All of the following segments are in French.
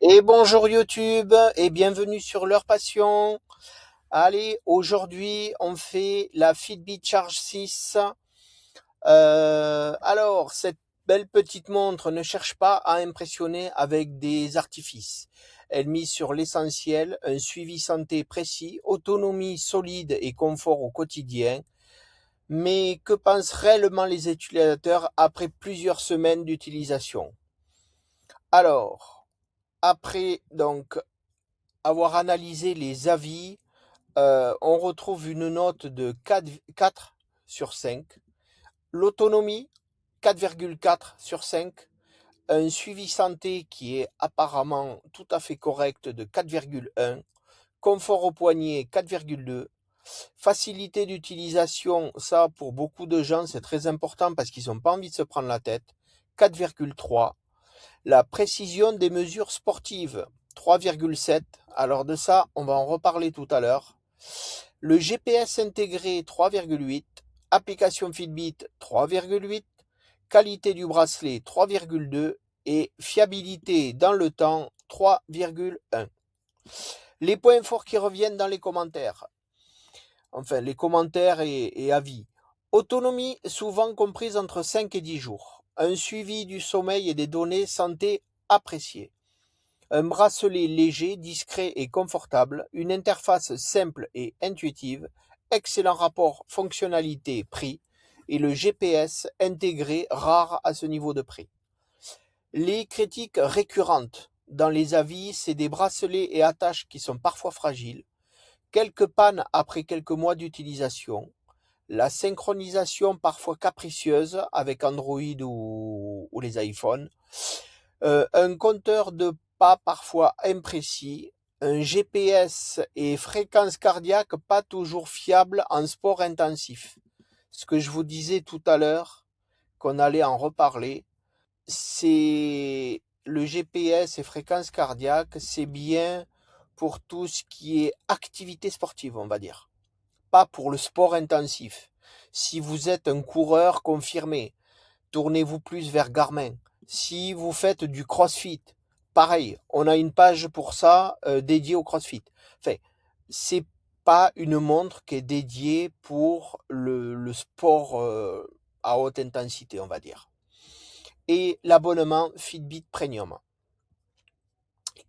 Et bonjour YouTube et bienvenue sur Leur Passion. Allez, aujourd'hui on fait la Fitbit Charge 6. Alors, cette belle petite montre ne cherche pas à impressionner avec des artifices. Elle mise sur l'essentiel, un suivi santé précis, autonomie solide et confort au quotidien. Mais que pensent réellement les utilisateurs après plusieurs semaines d'utilisation? Alors, après donc avoir analysé les avis, on retrouve une note de 4 sur 5. L'autonomie, 4,4 sur 5. Un suivi santé qui est apparemment tout à fait correct de 4,1. Confort au poignet, 4,2. Facilité d'utilisation, ça pour beaucoup de gens c'est très important parce qu'ils n'ont pas envie de se prendre la tête, 4,3. La précision des mesures sportives, 3,7. Alors de ça, on va en reparler tout à l'heure. Le GPS intégré, 3,8. Application Fitbit, 3,8. Qualité du bracelet, 3,2. Et fiabilité dans le temps, 3,1. Les points forts qui reviennent dans les commentaires. Enfin, les commentaires et avis. Autonomie souvent comprise entre 5 et 10 jours. Un suivi du sommeil et des données santé appréciées. Un bracelet léger, discret et confortable. Une interface simple et intuitive. Excellent rapport fonctionnalité-prix. Et le GPS intégré rare à ce niveau de prix. Les critiques récurrentes dans les avis, c'est des bracelets et attaches qui sont parfois fragiles. Quelques pannes après quelques mois d'utilisation. La synchronisation parfois capricieuse avec Android ou les iPhones. Un compteur de pas parfois imprécis. Un GPS et fréquence cardiaque pas toujours fiable en sport intensif. Ce que je vous disais tout à l'heure, qu'on allait en reparler, c'est le GPS et fréquence cardiaque, c'est bien pour tout ce qui est activité sportive, on va dire. Pas pour le sport intensif. Si vous êtes un coureur confirmé, tournez-vous plus vers Garmin. Si vous faites du CrossFit, pareil, on a une page pour ça dédiée au CrossFit. Enfin, c'est pas une montre qui est dédiée pour le sport à haute intensité, on va dire. Et l'abonnement Fitbit Premium,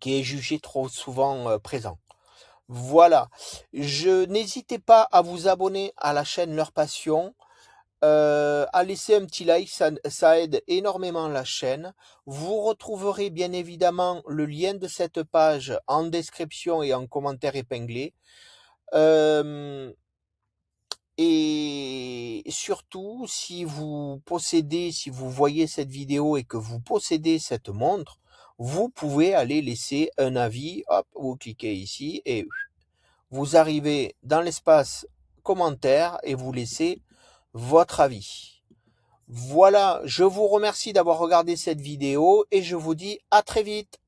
qui est jugé trop souvent présent. Voilà, n'hésitez pas à vous abonner à la chaîne Leur Passion, à laisser un petit like, ça aide énormément la chaîne. Vous retrouverez bien évidemment le lien de cette page en description et en commentaire épinglé. Et surtout, si vous voyez cette vidéo et que vous possédez cette montre, vous pouvez aller laisser un avis. Hop, vous cliquez ici et vous arrivez dans l'espace commentaire et vous laissez votre avis. Voilà, je vous remercie d'avoir regardé cette vidéo et je vous dis à très vite.